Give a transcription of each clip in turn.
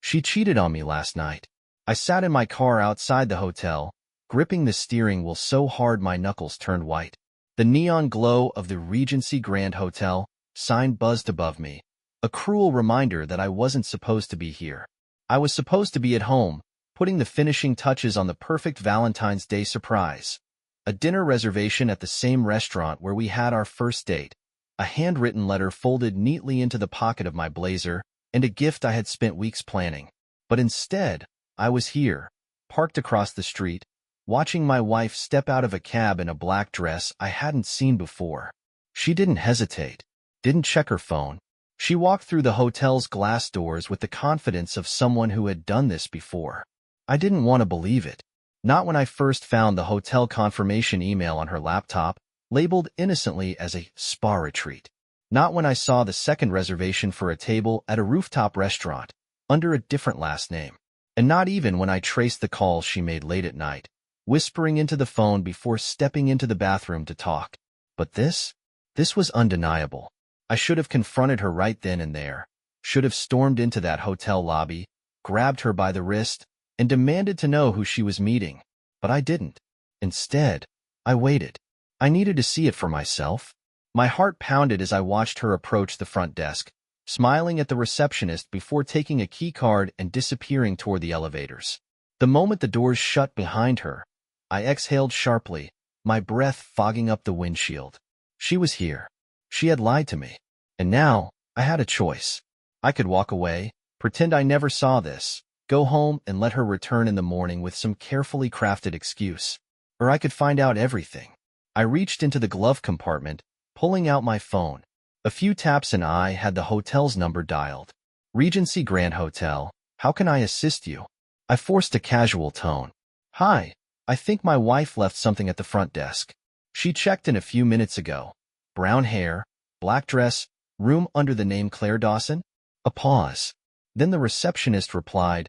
She cheated on me last night. I sat in my car outside the hotel, gripping the steering wheel so hard my knuckles turned white. The neon glow of the Regency Grand Hotel sign buzzed above me, a cruel reminder that I wasn't supposed to be here. I was supposed to be at home, putting the finishing touches on the perfect Valentine's Day surprise. A dinner reservation at the same restaurant where we had our first date, a handwritten letter folded neatly into the pocket of my blazer, and a gift I had spent weeks planning. But instead, I was here, parked across the street, watching my wife step out of a cab in a black dress I hadn't seen before. She didn't hesitate, didn't check her phone. She walked through the hotel's glass doors with the confidence of someone who had done this before. I didn't want to believe it. Not when I first found the hotel confirmation email on her laptop, labeled innocently as a spa retreat. Not when I saw the second reservation for a table at a rooftop restaurant, under a different last name. And not even when I traced the calls she made late at night, whispering into the phone before stepping into the bathroom to talk. But this was undeniable. I should have confronted her right then and there, should have stormed into that hotel lobby, grabbed her by the wrist, and demanded to know who she was meeting. But I didn't. Instead, I waited. I needed to see it for myself. My heart pounded as I watched her approach the front desk, smiling at the receptionist before taking a key card and disappearing toward the elevators. The moment the doors shut behind her, I exhaled sharply, my breath fogging up the windshield. She was here. She had lied to me. And now, I had a choice. I could walk away, pretend I never saw this, go home and let her return in the morning with some carefully crafted excuse. Or I could find out everything. I reached into the glove compartment, pulling out my phone. A few taps and I had the hotel's number dialed. Regency Grand Hotel, how can I assist you? I forced a casual tone. Hi, I think my wife left something at the front desk. She checked in a few minutes ago. Brown hair, black dress, room under the name Claire Dawson? A pause. Then the receptionist replied,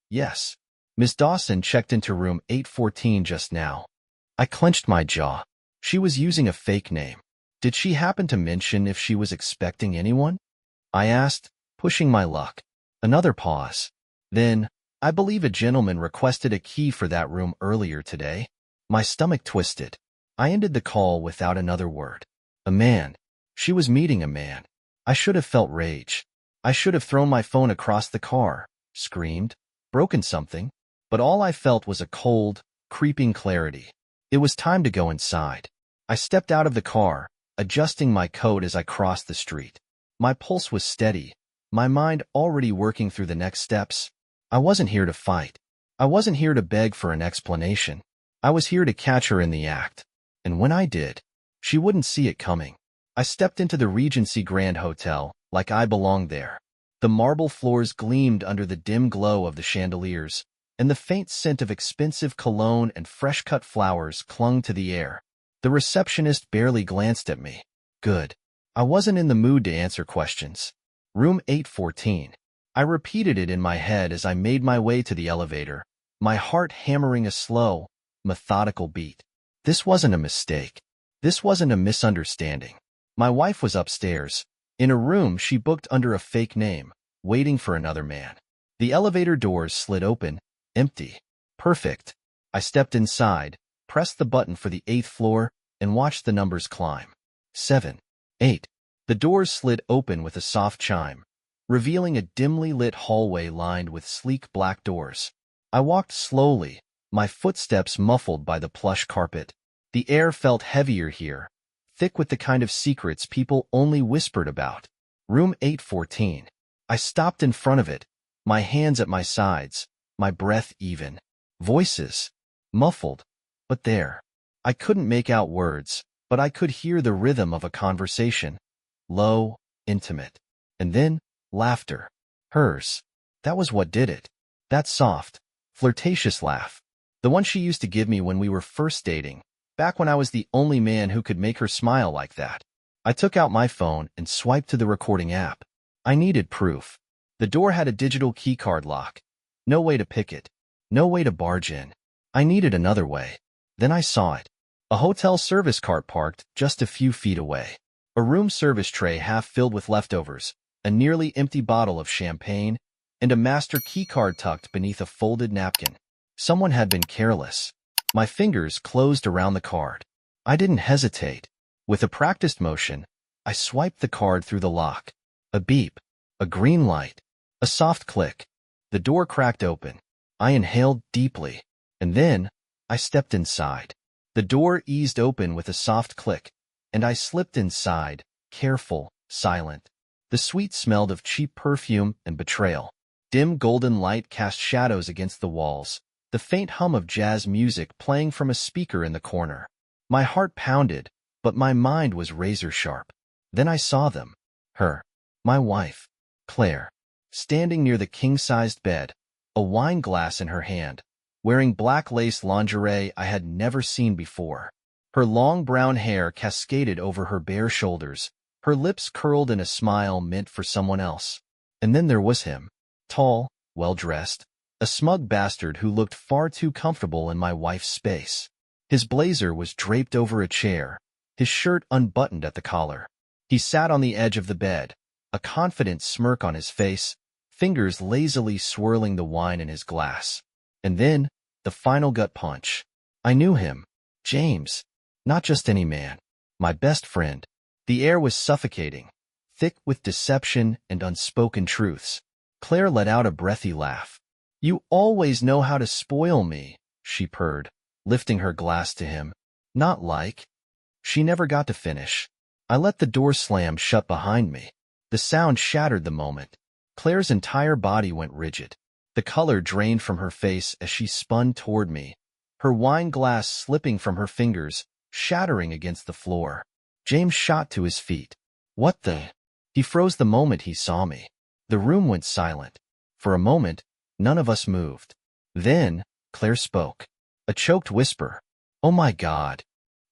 yes. Miss Dawson checked into room 814 just now. I clenched my jaw. She was using a fake name. Did she happen to mention if she was expecting anyone? I asked, pushing my luck. Another pause. Then, I believe a gentleman requested a key for that room earlier today. My stomach twisted. I ended the call without another word. A man. She was meeting a man. I should have felt rage. I should have thrown my phone across the car, screamed, broken something, but all I felt was a cold, creeping clarity. It was time to go inside. I stepped out of the car, adjusting my coat as I crossed the street. My pulse was steady, my mind already working through the next steps. I wasn't here to fight. I wasn't here to beg for an explanation. I was here to catch her in the act. And when I did, she wouldn't see it coming. I stepped into the Regency Grand Hotel, like I belonged there. The marble floors gleamed under the dim glow of the chandeliers, and the faint scent of expensive cologne and fresh-cut flowers clung to the air. The receptionist barely glanced at me. Good. I wasn't in the mood to answer questions. Room 814. I repeated it in my head as I made my way to the elevator, my heart hammering a slow, methodical beat. This wasn't a mistake. This wasn't a misunderstanding. My wife was upstairs, in a room she booked under a fake name, waiting for another man. The elevator doors slid open, empty. Perfect. I stepped inside, pressed the button for the 8th floor, and watched the numbers climb. 7, 8. The doors slid open with a soft chime, revealing a dimly lit hallway lined with sleek black doors. I walked slowly, my footsteps muffled by the plush carpet. The air felt heavier here, thick with the kind of secrets people only whispered about. Room 814. I stopped in front of it, my hands at my sides, my breath even. Voices. Muffled. But there. I couldn't make out words, but I could hear the rhythm of a conversation. Low, intimate. And then, laughter. Hers. That was what did it. That soft, flirtatious laugh. The one she used to give me when we were first dating, back when I was the only man who could make her smile like that. I took out my phone and swiped to the recording app. I needed proof. The door had a digital keycard lock. No way to pick it. No way to barge in. I needed another way. Then I saw it. A hotel service cart parked just a few feet away. A room service tray half filled with leftovers, a nearly empty bottle of champagne, and a master keycard tucked beneath a folded napkin. Someone had been careless. My fingers closed around the card. I didn't hesitate. With a practiced motion, I swiped the card through the lock. A beep, a green light, a soft click. The door cracked open. I inhaled deeply, and then I stepped inside. The door eased open with a soft click, and I slipped inside, careful, silent. The suite smelled of cheap perfume and betrayal. Dim golden light cast shadows against the walls, the faint hum of jazz music playing from a speaker in the corner. My heart pounded, but my mind was razor-sharp. Then I saw them. Her. My wife. Claire. Standing near the king-sized bed, a wine glass in her hand, wearing black lace lingerie I had never seen before. Her long brown hair cascaded over her bare shoulders, her lips curled in a smile meant for someone else. And then there was him. Tall, well-dressed, a smug bastard who looked far too comfortable in my wife's space. His blazer was draped over a chair, his shirt unbuttoned at the collar. He sat on the edge of the bed, a confident smirk on his face, fingers lazily swirling the wine in his glass. And then, the final gut punch. I knew him. James. Not just any man. My best friend. The air was suffocating, thick with deception and unspoken truths. Claire let out a breathy laugh. You always know how to spoil me, she purred, lifting her glass to him. Not like. She never got to finish. I let the door slam shut behind me. The sound shattered the moment. Claire's entire body went rigid. The color drained from her face as she spun toward me, her wine glass slipping from her fingers, shattering against the floor. James shot to his feet. What the? He froze the moment he saw me. The room went silent. For a moment, none of us moved. Then, Claire spoke. A choked whisper. Oh my God.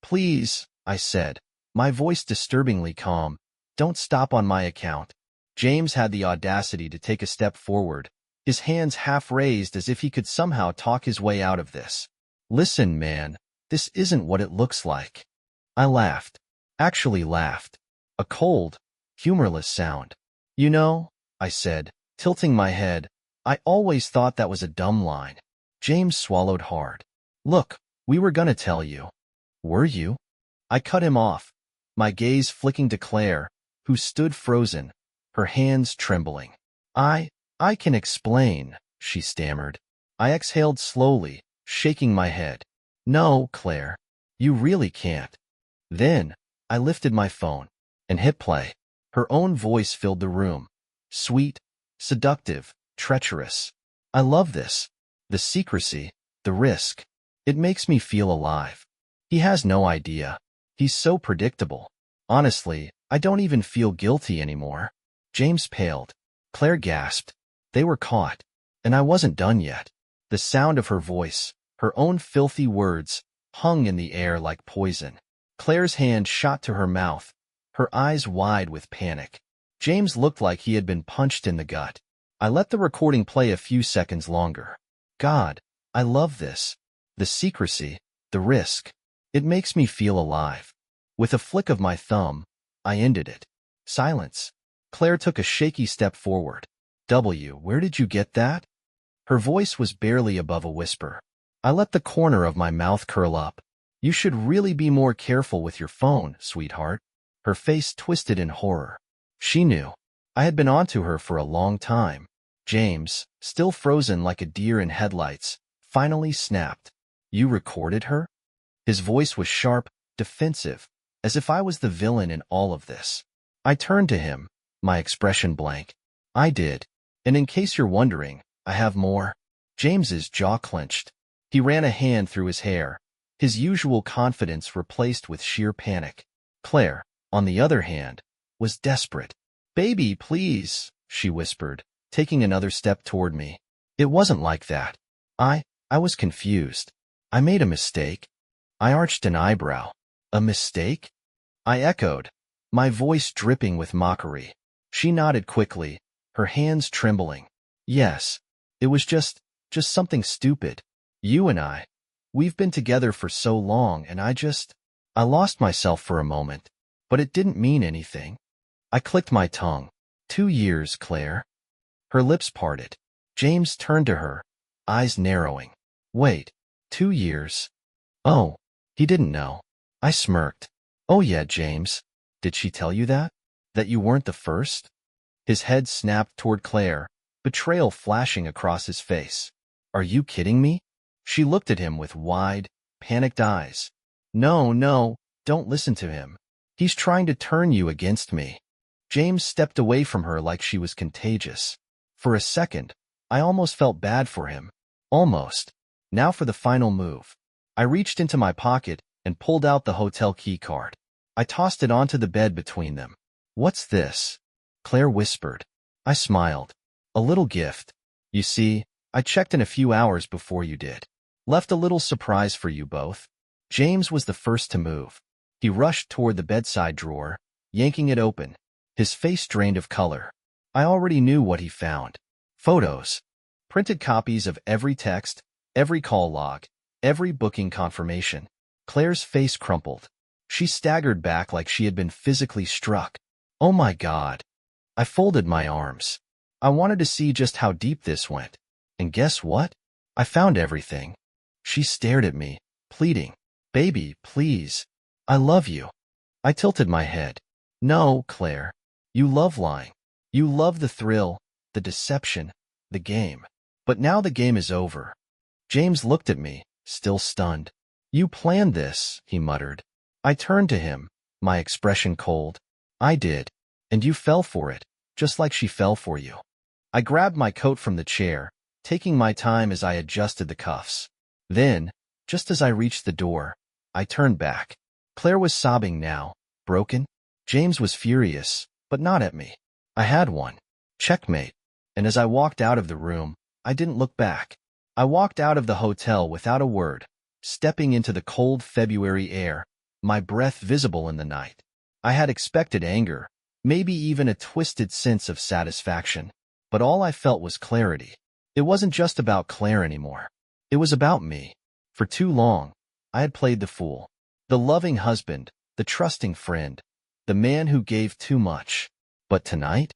Please, I said, my voice disturbingly calm. Don't stop on my account. James had the audacity to take a step forward, his hands half raised as if he could somehow talk his way out of this. Listen, man, this isn't what it looks like. I laughed. Actually laughed. A cold, humorless sound. You know, I said, tilting my head, I always thought that was a dumb line. James swallowed hard. Look, we were gonna tell you. Were you? I cut him off, my gaze flicking to Claire, who stood frozen, her hands trembling. I can explain, she stammered. I exhaled slowly, shaking my head. No, Claire, you really can't. Then, I lifted my phone and hit play. Her own voice filled the room. Sweet, seductive, treacherous. I love this. The secrecy, the risk. It makes me feel alive. He has no idea. He's so predictable. Honestly, I don't even feel guilty anymore. James paled. Claire gasped. They were caught. And I wasn't done yet. The sound of her voice, her own filthy words, hung in the air like poison. Claire's hand shot to her mouth, her eyes wide with panic. James looked like he had been punched in the gut. I let the recording play a few seconds longer. God, I love this. The secrecy, the risk. It makes me feel alive. With a flick of my thumb, I ended it. Silence. Claire took a shaky step forward. Where did you get that? Her voice was barely above a whisper. I let the corner of my mouth curl up. You should really be more careful with your phone, sweetheart. Her face twisted in horror. She knew. I had been onto her for a long time. James, still frozen like a deer in headlights, finally snapped. You recorded her? His voice was sharp, defensive, as if I was the villain in all of this. I turned to him, my expression blank. I did. And in case you're wondering, I have more. James's jaw clenched. He ran a hand through his hair, his usual confidence replaced with sheer panic. Claire, on the other hand, was desperate. Baby, please, she whispered, taking another step toward me. It wasn't like that. I was confused. I made a mistake. I arched an eyebrow. A mistake? I echoed, my voice dripping with mockery. She nodded quickly, her hands trembling. Yes, it was just something stupid. You and we've been together for so long and I lost myself for a moment, but it didn't mean anything. I clicked my tongue. 2 years, Claire. Her lips parted. James turned to her, eyes narrowing. Wait, 2 years? Oh, he didn't know. I smirked. Oh yeah, James. Did she tell you that? That you weren't the first? His head snapped toward Claire, betrayal flashing across his face. Are you kidding me? She looked at him with wide, panicked eyes. No, no, don't listen to him. He's trying to turn you against me. James stepped away from her like she was contagious. For a second, I almost felt bad for him. Almost. Now for the final move. I reached into my pocket and pulled out the hotel key card. I tossed it onto the bed between them. What's this? Claire whispered. I smiled. A little gift. You see, I checked in a few hours before you did. Left a little surprise for you both. James was the first to move. He rushed toward the bedside drawer, yanking it open. His face drained of color. I already knew what he found. Photos. Printed copies of every text, every call log, every booking confirmation. Claire's face crumpled. She staggered back like she had been physically struck. Oh my God. I folded my arms. I wanted to see just how deep this went. And guess what? I found everything. She stared at me, pleading. Baby, please. I love you. I tilted my head. No, Claire. You love lying. You love the thrill, the deception, the game. But now the game is over. James looked at me, still stunned. You planned this, he muttered. I turned to him, my expression cold. I did. And you fell for it, just like she fell for you. I grabbed my coat from the chair, taking my time as I adjusted the cuffs. Then, just as I reached the door, I turned back. Claire was sobbing now, broken. James was furious, but not at me. I had one. Checkmate. And as I walked out of the room, I didn't look back. I walked out of the hotel without a word, stepping into the cold February air, my breath visible in the night. I had expected anger, maybe even a twisted sense of satisfaction, but all I felt was clarity. It wasn't just about Claire anymore. It was about me. For too long, I had played the fool, the loving husband, the trusting friend, the man who gave too much. But tonight,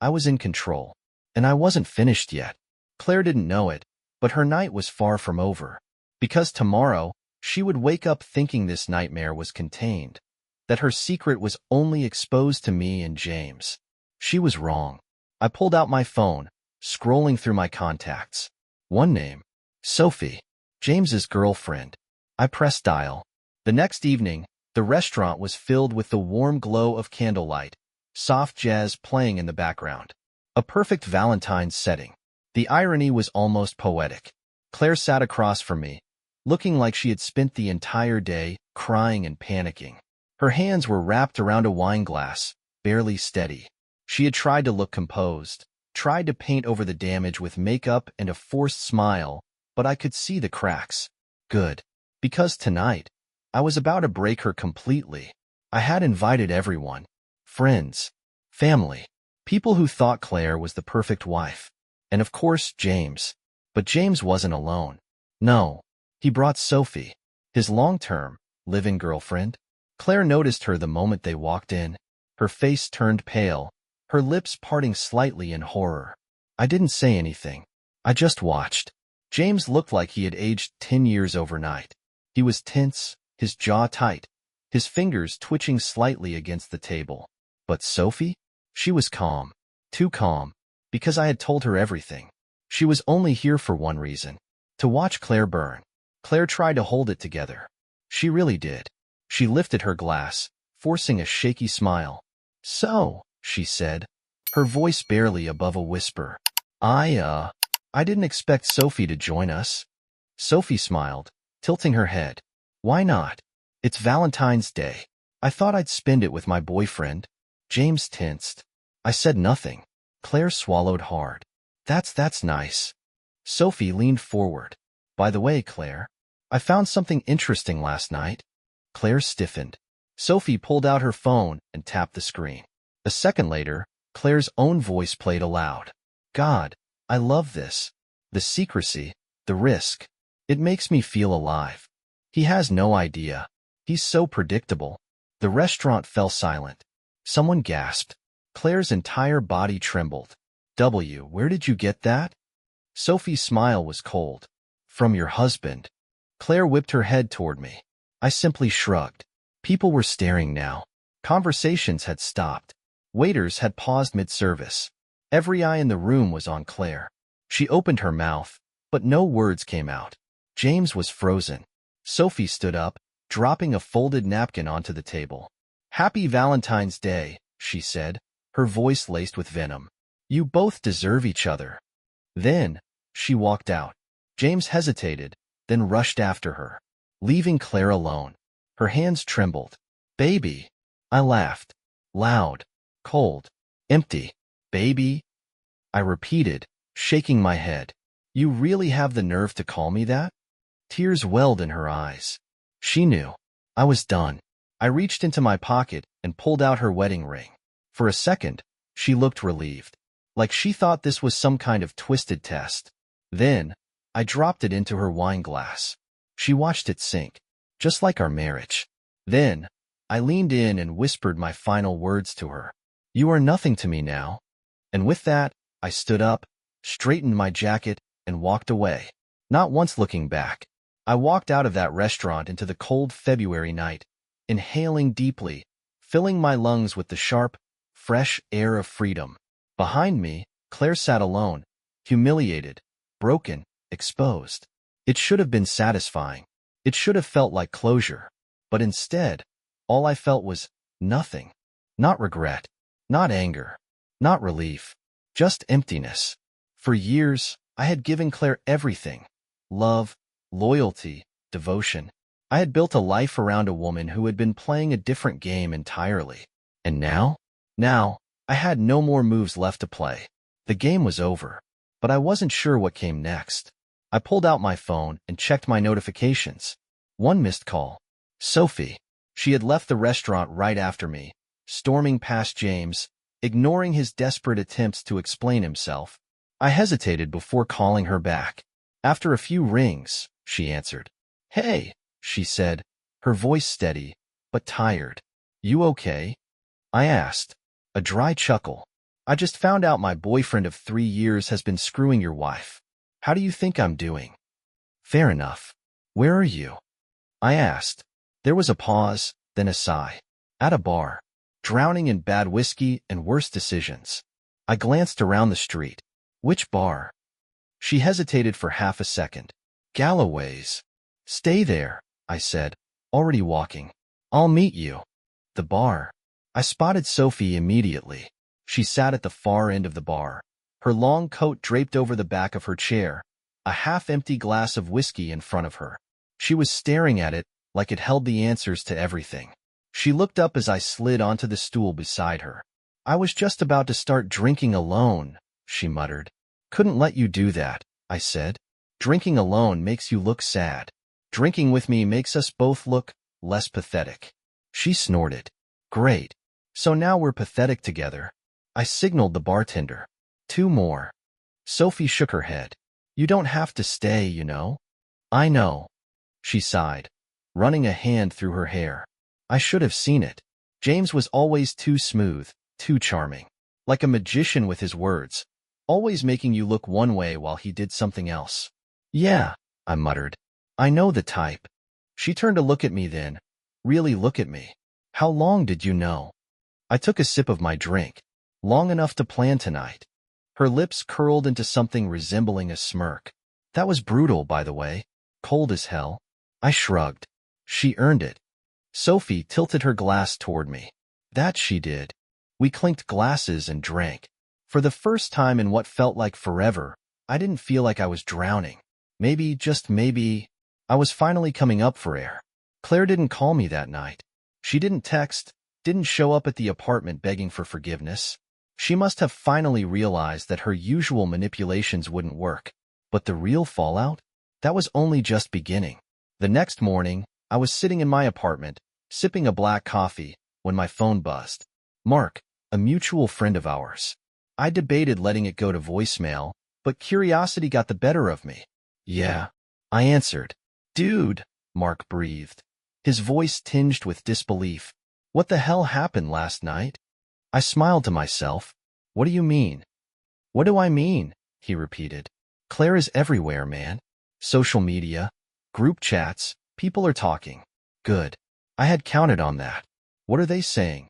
I was in control, and I wasn't finished yet. Claire didn't know it, but her night was far from over, because tomorrow she would wake up thinking this nightmare was contained, that her secret was only exposed to me and James. She was wrong. I pulled out my phone, scrolling through my contacts. One name, Sophie, James's girlfriend. I pressed dial. The next evening, the restaurant was filled with the warm glow of candlelight, soft jazz playing in the background. A perfect Valentine's setting. The irony was almost poetic. Claire sat across from me, looking like she had spent the entire day crying and panicking. Her hands were wrapped around a wine glass, barely steady. She had tried to look composed, tried to paint over the damage with makeup and a forced smile, but I could see the cracks. Good. Because tonight, I was about to break her completely. I had invited everyone. Friends, family, people who thought Claire was the perfect wife. And of course, James. But James wasn't alone. No, he brought Sophie, his long-term, live-in girlfriend. Claire noticed her the moment they walked in. Her face turned pale, her lips parting slightly in horror. I didn't say anything. I just watched. James looked like he had aged 10 years overnight. He was tense, his jaw tight, his fingers twitching slightly against the table. But Sophie? She was calm. Too calm. Because I had told her everything. She was only here for one reason. To watch Claire burn. Claire tried to hold it together. She really did. She lifted her glass, forcing a shaky smile. So, she said, her voice barely above a whisper. I didn't expect Sophie to join us. Sophie smiled, tilting her head. Why not? It's Valentine's Day. I thought I'd spend it with my boyfriend. James tensed. I said nothing. Claire swallowed hard. That's nice. Sophie leaned forward. By the way, Claire, I found something interesting last night. Claire stiffened. Sophie pulled out her phone and tapped the screen. A second later, Claire's own voice played aloud. God, I love this. The secrecy, the risk. It makes me feel alive. He has no idea. He's so predictable. The restaurant fell silent. Someone gasped. Claire's entire body trembled. Where did you get that? Sophie's smile was cold. From your husband. Claire whipped her head toward me. I simply shrugged. People were staring now. Conversations had stopped. Waiters had paused mid-service. Every eye in the room was on Claire. She opened her mouth, but no words came out. James was frozen. Sophie stood up, dropping a folded napkin onto the table. Happy Valentine's Day, she said, her voice laced with venom. You both deserve each other. Then, she walked out. James hesitated, then rushed after her, leaving Claire alone. Her hands trembled. Baby. I laughed. Loud, cold, empty. Baby? I repeated, shaking my head. You really have the nerve to call me that? Tears welled in her eyes. She knew. I was done. I reached into my pocket and pulled out her wedding ring. For a second, she looked relieved, like she thought this was some kind of twisted test. Then, I dropped it into her wine glass. She watched it sink, just like our marriage. Then, I leaned in and whispered my final words to her. You are nothing to me now. And with that, I stood up, straightened my jacket, and walked away, not once looking back. I walked out of that restaurant into the cold February night, inhaling deeply, filling my lungs with the sharp, fresh air of freedom. Behind me, Claire sat alone, humiliated, broken, exposed. It should have been satisfying. It should have felt like closure. But instead, all I felt was nothing. Not regret, not anger, not relief, just emptiness. For years, I had given Claire everything. Love, loyalty, devotion. I had built a life around a woman who had been playing a different game entirely. And now? Now, I had no more moves left to play. The game was over. But I wasn't sure what came next. I pulled out my phone and checked my notifications. One missed call. Sophie. She had left the restaurant right after me, storming past James, ignoring his desperate attempts to explain himself. I hesitated before calling her back. After a few rings, she answered. Hey, she said, her voice steady, but tired. You okay? I asked. A dry chuckle. I just found out my boyfriend of 3 years has been screwing your wife. How do you think I'm doing? Fair enough. Where are you? I asked. There was a pause, then a sigh. At a bar. Drowning in bad whiskey and worse decisions. I glanced around the street. Which bar? She hesitated for half a second. Galloway's. Stay there, I said, already walking. I'll meet you. The bar. I spotted Sophie immediately. She sat at the far end of the bar, her long coat draped over the back of her chair, a half-empty glass of whiskey in front of her. She was staring at it like it held the answers to everything. She looked up as I slid onto the stool beside her. I was just about to start drinking alone, she muttered. Couldn't let you do that, I said. Drinking alone makes you look sad. Drinking with me makes us both look less pathetic. She snorted. Great. So now we're pathetic together. I signaled the bartender. 2 more. Sophie shook her head. You don't have to stay, you know. I know. She sighed, running a hand through her hair. I should have seen it. James was always too smooth, too charming. Like a magician with his words, always making you look one way while he did something else. Yeah, I muttered. I know the type. She turned to look at me then. Really look at me. How long did you know? I took a sip of my drink. Long enough to plan tonight. Her lips curled into something resembling a smirk. That was brutal, by the way. Cold as hell. I shrugged. She earned it. Sophie tilted her glass toward me. That she did. We clinked glasses and drank. For the first time in what felt like forever, I didn't feel like I was drowning. Maybe, just maybe, I was finally coming up for air. Claire didn't call me that night. She didn't text, didn't show up at the apartment begging for forgiveness. She must have finally realized that her usual manipulations wouldn't work. But the real fallout? That was only just beginning. The next morning, I was sitting in my apartment, sipping a black coffee, when my phone buzzed. Mark, a mutual friend of ours. I debated letting it go to voicemail, but curiosity got the better of me. Yeah, I answered. Dude, Mark breathed, his voice tinged with disbelief. What the hell happened last night? I smiled to myself. What do you mean? What do I mean? He repeated. Claire is everywhere, man. Social media, group chats, people are talking. Good. I had counted on that. What are they saying?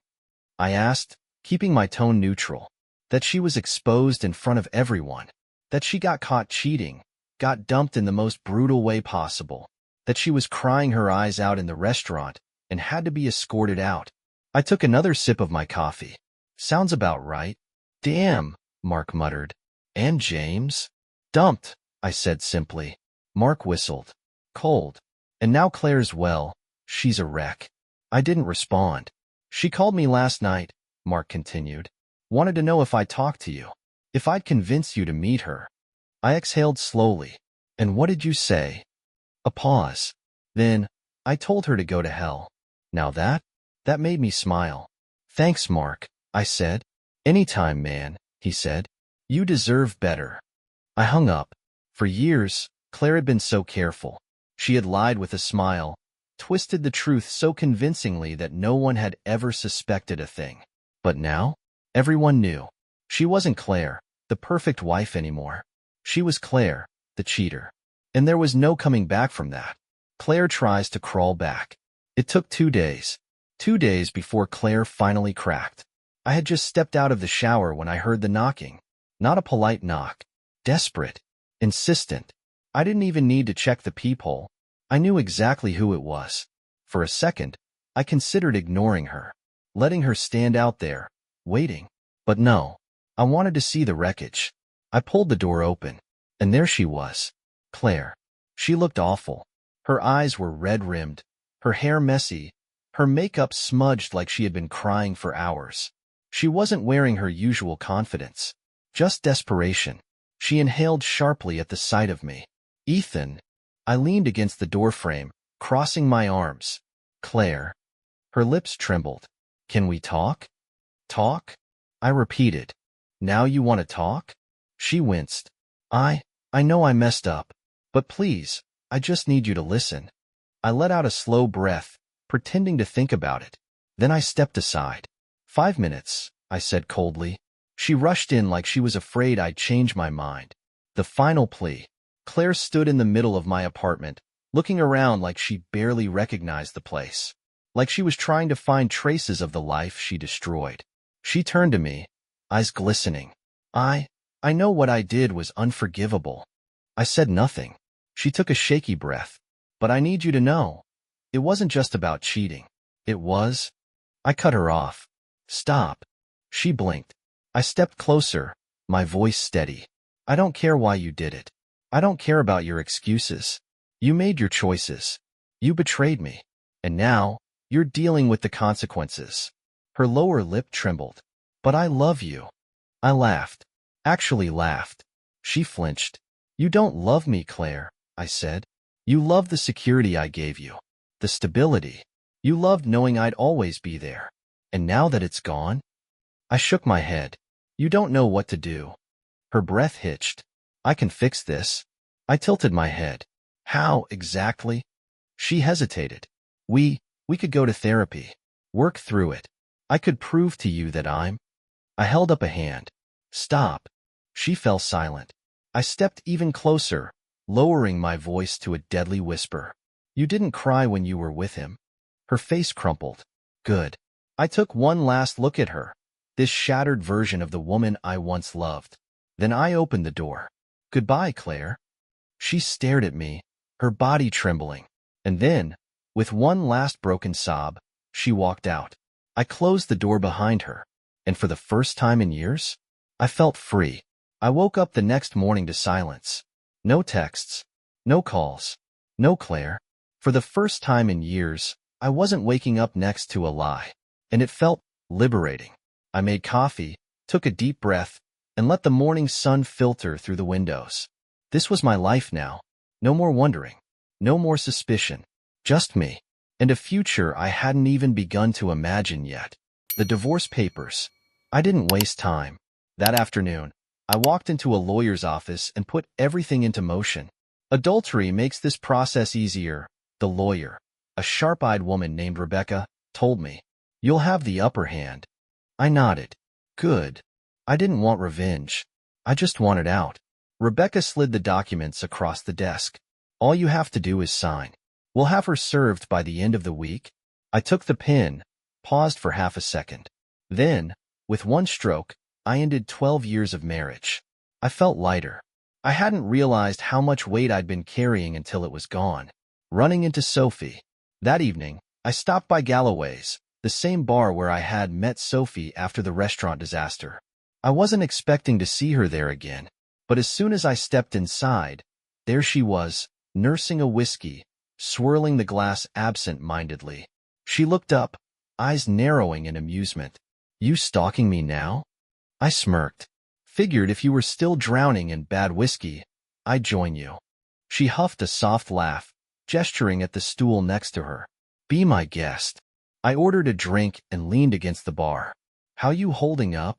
I asked, keeping my tone neutral. That she was exposed in front of everyone. That she got caught cheating, got dumped in the most brutal way possible. That she was crying her eyes out in the restaurant and had to be escorted out. I took another sip of my coffee. Sounds about right. Damn, Mark muttered. And James? Dumped, I said simply. Mark whistled. Cold. And now Claire's well. She's a wreck. I didn't respond. She called me last night, Mark continued. Wanted to know if I'd talk to you. If I'd convince you to meet her. I exhaled slowly. And what did you say? A pause. Then, I told her to go to hell. Now that made me smile. Thanks, Mark, I said. Anytime, man, he said. You deserve better. I hung up. For years, Claire had been so careful. She had lied with a smile, twisted the truth so convincingly that no one had ever suspected a thing. But now, everyone knew. She wasn't Claire, the perfect wife anymore. She was Claire, the cheater. And there was no coming back from that. Claire tries to crawl back. It took 2 days. 2 days before Claire finally cracked. I had just stepped out of the shower when I heard the knocking. Not a polite knock. Desperate. Insistent. I didn't even need to check the peephole. I knew exactly who it was. For a second, I considered ignoring her, letting her stand out there, waiting. But no, I wanted to see the wreckage. I pulled the door open, and there she was. Claire. She looked awful. Her eyes were red-rimmed, her hair messy, her makeup smudged like she had been crying for hours. She wasn't wearing her usual confidence, just desperation. She inhaled sharply at the sight of me. Ethan. I leaned against the doorframe, crossing my arms. Claire. Her lips trembled. Can we talk? Talk? I repeated. Now you want to talk? She winced. I know I messed up. But please, I just need you to listen. I let out a slow breath, pretending to think about it. Then I stepped aside. 5 minutes, I said coldly. She rushed in like she was afraid I'd change my mind. The final plea. Claire stood in the middle of my apartment, looking around like she barely recognized the place. Like she was trying to find traces of the life she destroyed. She turned to me, eyes glistening. I know what I did was unforgivable. I said nothing. She took a shaky breath. But I need you to know. It wasn't just about cheating. It was. I cut her off. Stop. She blinked. I stepped closer, my voice steady. I don't care why you did it. I don't care about your excuses. You made your choices. You betrayed me. And now, you're dealing with the consequences. Her lower lip trembled. But I love you. I laughed. Actually laughed. She flinched. You don't love me, Claire, I said. You loved the security I gave you. The stability. You loved knowing I'd always be there. And now that it's gone? I shook my head. You don't know what to do. Her breath hitched. I can fix this. I tilted my head. How, exactly? She hesitated. We could go to therapy. Work through it. I could prove to you that I'm. I held up a hand. Stop. She fell silent. I stepped even closer, lowering my voice to a deadly whisper. You didn't cry when you were with him. Her face crumpled. Good. I took one last look at her, this shattered version of the woman I once loved. Then I opened the door. Goodbye, Claire. She stared at me, her body trembling. And then, with one last broken sob, she walked out. I closed the door behind her, and for the first time in years, I felt free. I woke up the next morning to silence. No texts, no calls, no Claire. For the first time in years, I wasn't waking up next to a lie, and it felt liberating. I made coffee, took a deep breath, and let the morning sun filter through the windows. This was my life now. No more wondering, no more suspicion, just me, and a future I hadn't even begun to imagine yet. The divorce papers. I didn't waste time. That afternoon, I walked into a lawyer's office and put everything into motion. Adultery makes this process easier, the lawyer, a sharp-eyed woman named Rebecca, told me. You'll have the upper hand. I nodded. Good. I didn't want revenge. I just wanted out. Rebecca slid the documents across the desk. All you have to do is sign. We'll have her served by the end of the week. I took the pen, paused for half a second. Then, with one stroke, I ended 12 years of marriage. I felt lighter. I hadn't realized how much weight I'd been carrying until it was gone. Running into Sophie. That evening, I stopped by Galloway's, the same bar where I had met Sophie after the restaurant disaster. I wasn't expecting to see her there again, but as soon as I stepped inside, there she was, nursing a whiskey, swirling the glass absent-mindedly. She looked up, eyes narrowing in amusement. You stalking me now? I smirked. Figured if you were still drowning in bad whiskey, I'd join you. She huffed a soft laugh, gesturing at the stool next to her. Be my guest. I ordered a drink and leaned against the bar. How you holding up?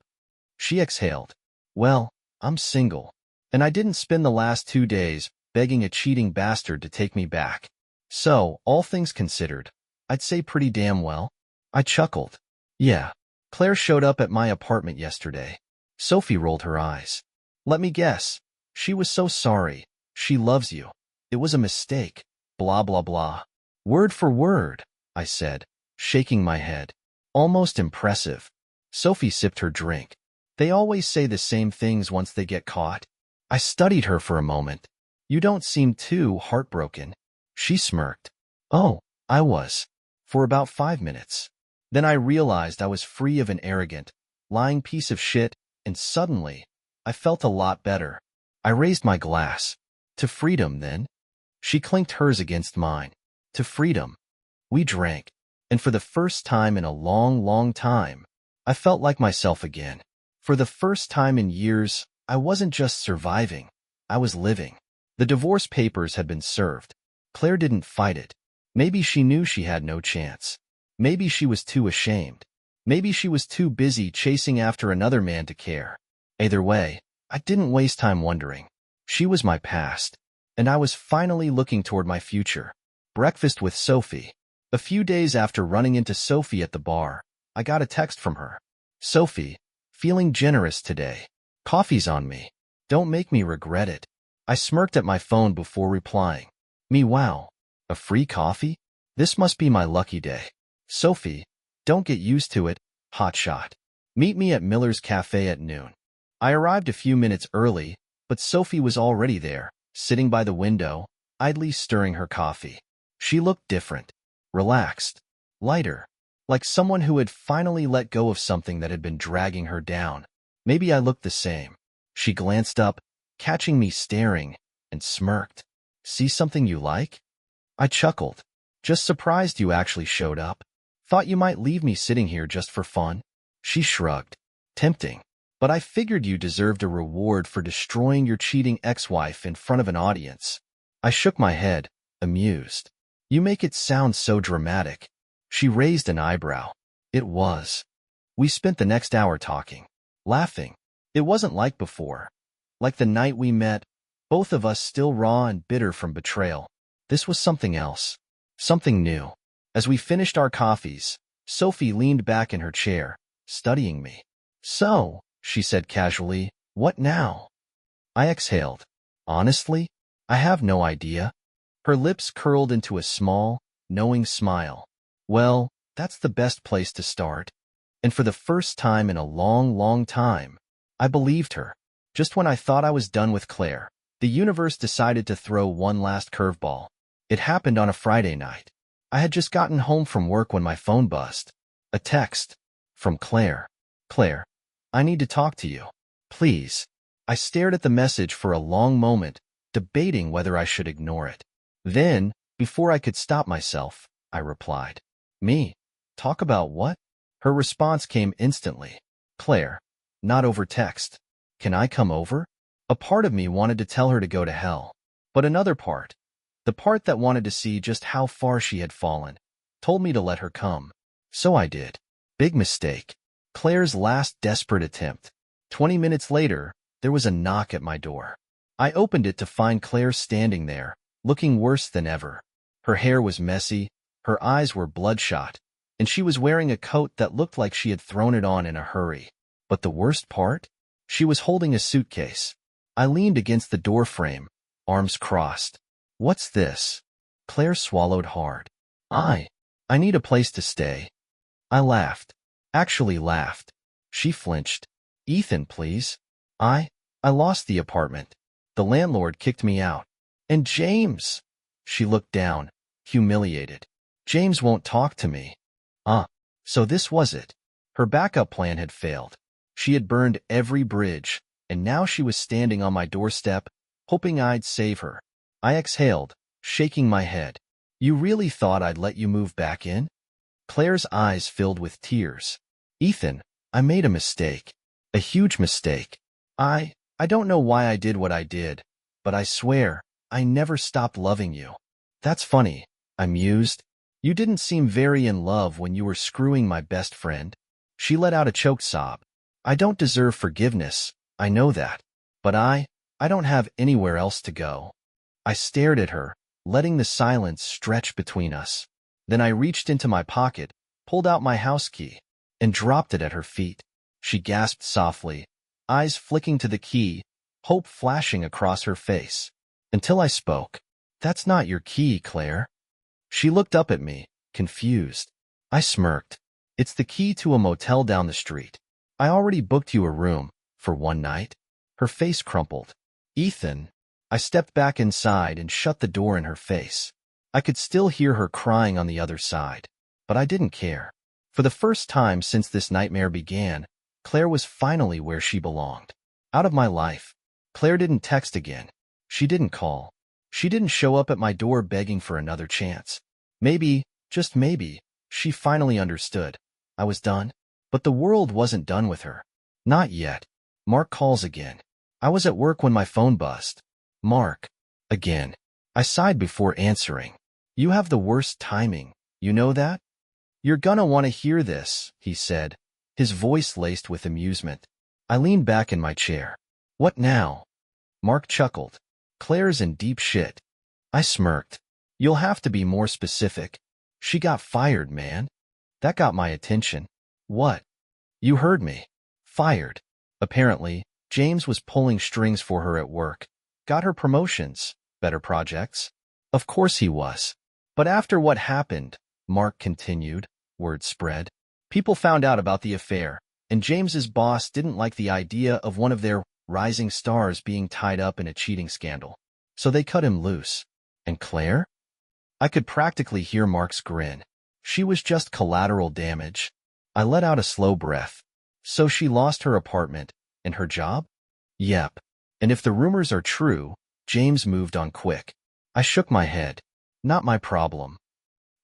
She exhaled. Well, I'm single. And I didn't spend the last 2 days begging a cheating bastard to take me back. So, all things considered, I'd say pretty damn well. I chuckled. Yeah. Claire showed up at my apartment yesterday. Sophie rolled her eyes. Let me guess. She was so sorry. She loves you. It was a mistake. Blah, blah, blah. Word for word, I said, shaking my head. Almost impressive. Sophie sipped her drink. They always say the same things once they get caught. I studied her for a moment. You don't seem too heartbroken. She smirked. Oh, I was. For about 5 minutes. Then I realized I was free of an arrogant, lying piece of shit, and suddenly, I felt a lot better. I raised my glass. To freedom, then. She clinked hers against mine. To freedom. We drank, and for the first time in a long, long time, I felt like myself again. For the first time in years, I wasn't just surviving. I was living. The divorce papers had been served. Claire didn't fight it. Maybe she knew she had no chance. Maybe she was too ashamed. Maybe she was too busy chasing after another man to care. Either way, I didn't waste time wondering. She was my past, and I was finally looking toward my future. Breakfast with Sophie. A few days after running into Sophie at the bar, I got a text from her. Sophie, feeling generous today. Coffee's on me. Don't make me regret it. I smirked at my phone before replying. Me wow. A free coffee? This must be my lucky day. Sophie, don't get used to it, hotshot. Meet me at Miller's Cafe at noon. I arrived a few minutes early, but Sophie was already there, sitting by the window, idly stirring her coffee. She looked different, relaxed, lighter, like someone who had finally let go of something that had been dragging her down. Maybe I looked the same. She glanced up, catching me staring, and smirked. See something you like? I chuckled. Just surprised you actually showed up. Thought you might leave me sitting here just for fun. She shrugged. Tempting. But I figured you deserved a reward for destroying your cheating ex-wife in front of an audience. I shook my head, amused. You make it sound so dramatic. She raised an eyebrow. It was. We spent the next hour talking, laughing. It wasn't like before. Like the night we met, both of us still raw and bitter from betrayal. This was something else. Something new. As we finished our coffees, Sophie leaned back in her chair, studying me. So, she said casually, what now? I exhaled. Honestly, I have no idea. Her lips curled into a small, knowing smile. Well, that's the best place to start. And for the first time in a long, long time, I believed her. Just when I thought I was done with Claire, the universe decided to throw one last curveball. It happened on a Friday night. I had just gotten home from work when my phone buzzed. A text. From Claire. Claire, I need to talk to you. Please. I stared at the message for a long moment, debating whether I should ignore it. Then, before I could stop myself, I replied. Me? Talk about what? Her response came instantly. Claire, not over text. Can I come over? A part of me wanted to tell her to go to hell. But another part, the part that wanted to see just how far she had fallen, told me to let her come. So I did. Big mistake. Claire's last desperate attempt. 20 minutes later, there was a knock at my door. I opened it to find Claire standing there, looking worse than ever. Her hair was messy, her eyes were bloodshot, and she was wearing a coat that looked like she had thrown it on in a hurry. But the worst part? She was holding a suitcase. I leaned against the door frame, arms crossed. What's this? Claire swallowed hard. I need a place to stay. I laughed. Actually laughed. She flinched. Ethan, please. I lost the apartment. The landlord kicked me out. And James. She looked down, humiliated. James won't talk to me. So this was it. Her backup plan had failed. She had burned every bridge, and now she was standing on my doorstep, hoping I'd save her. I exhaled, shaking my head. You really thought I'd let you move back in? Claire's eyes filled with tears. Ethan, I made a mistake. A huge mistake. I don't know why I did what I did, but I swear, I never stopped loving you. That's funny, I mused. You didn't seem very in love when you were screwing my best friend. She let out a choked sob. I don't deserve forgiveness, I know that. But I don't have anywhere else to go. I stared at her, letting the silence stretch between us. Then I reached into my pocket, pulled out my house key, and dropped it at her feet. She gasped softly, eyes flicking to the key, hope flashing across her face. Until I spoke. That's not your key, Claire. She looked up at me, confused. I smirked. It's the key to a motel down the street. I already booked you a room, for one night. Her face crumpled. Ethan. I stepped back inside and shut the door in her face. I could still hear her crying on the other side, but I didn't care. For the first time since this nightmare began, Claire was finally where she belonged. Out of my life. Claire didn't text again. She didn't call. She didn't show up at my door begging for another chance. Maybe, just maybe, she finally understood. I was done. But the world wasn't done with her. Not yet. Mark calls again. I was at work when my phone buzzed. Mark. Again. I sighed before answering. You have the worst timing. You know that? You're gonna want to hear this, he said, his voice laced with amusement. I leaned back in my chair. What now? Mark chuckled. Claire's in deep shit. I smirked. You'll have to be more specific. She got fired, man. That got my attention. What? You heard me. Fired. Apparently, James was pulling strings for her at work. Got her promotions, better projects. Of course he was. But after what happened, Mark continued, word spread. People found out about the affair, and James's boss didn't like the idea of one of their rising stars being tied up in a cheating scandal. So they cut him loose. And Claire? I could practically hear Mark's grin. She was just collateral damage. I let out a slow breath. So she lost her apartment, and her job? Yep. And if the rumors are true, James moved on quick. I shook my head. Not my problem.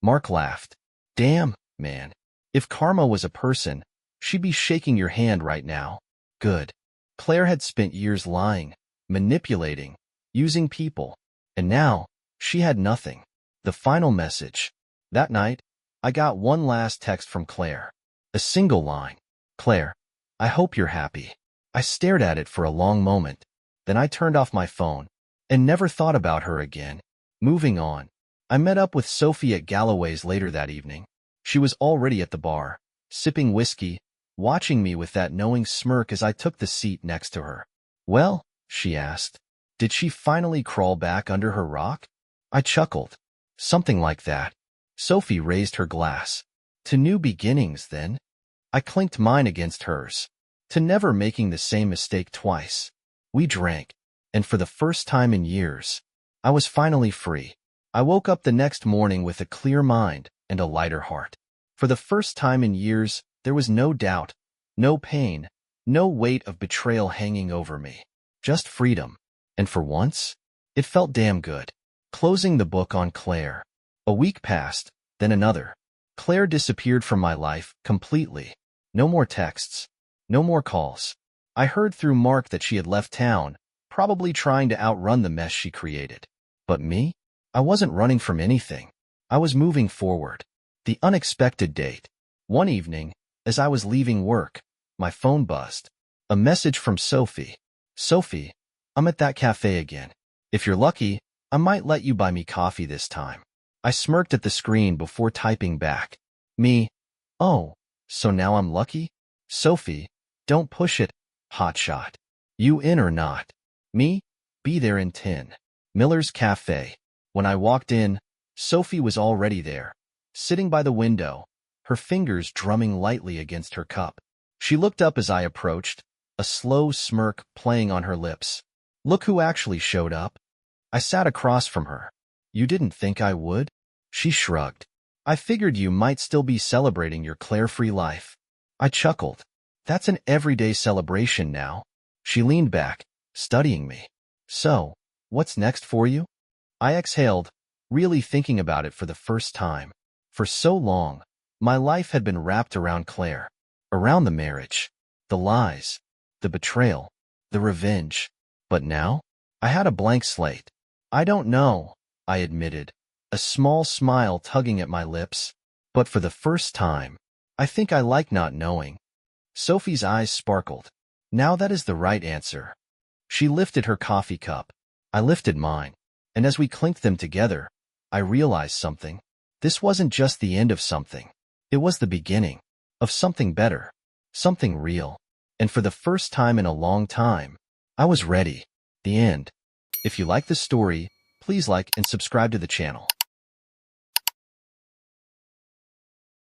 Mark laughed. Damn, man. If karma was a person, she'd be shaking your hand right now. Good. Claire had spent years lying, manipulating, using people. And now, she had nothing. The final message. That night, I got one last text from Claire. A single line. Claire, I hope you're happy. I stared at it for a long moment. Then I turned off my phone and never thought about her again. Moving on. I met up with Sophie at Galloway's later that evening. She was already at the bar, sipping whiskey, watching me with that knowing smirk as I took the seat next to her. Well, she asked, did she finally crawl back under her rock? I chuckled. Something like that. Sophie raised her glass. To new beginnings, then. I clinked mine against hers. To never making the same mistake twice. We drank, and for the first time in years, I was finally free. I woke up the next morning with a clear mind and a lighter heart. For the first time in years, there was no doubt, no pain, no weight of betrayal hanging over me. Just freedom. And for once, it felt damn good. Closing the book on Claire. A week passed, then another. Claire disappeared from my life completely. No more texts. No more calls. I heard through Mark that she had left town, probably trying to outrun the mess she created. But me? I wasn't running from anything. I was moving forward. The unexpected date. One evening, as I was leaving work, my phone buzzed. A message from Sophie. Sophie, I'm at that cafe again. If you're lucky, I might let you buy me coffee this time. I smirked at the screen before typing back. Me. Oh, so now I'm lucky? Sophie, don't push it. Hotshot. You in or not? Me? Be there in 10. Miller's Cafe. When I walked in, Sophie was already there, sitting by the window, her fingers drumming lightly against her cup. She looked up as I approached, a slow smirk playing on her lips. Look who actually showed up. I sat across from her. You didn't think I would? She shrugged. I figured you might still be celebrating your carefree life. I chuckled. That's an everyday celebration now. She leaned back, studying me. So, what's next for you? I exhaled, really thinking about it for the first time. For so long, my life had been wrapped around Claire, around the marriage, the lies, the betrayal, the revenge. But now, I had a blank slate. I don't know, I admitted, a small smile tugging at my lips. But for the first time, I think I like not knowing. Sophie's eyes sparkled. Now that is the right answer. She lifted her coffee cup. I lifted mine. And as we clinked them together, I realized something. This wasn't just the end of something. It was the beginning of something better, something real. And for the first time in a long time, I was ready. The end. If you like this story, please like and subscribe to the channel.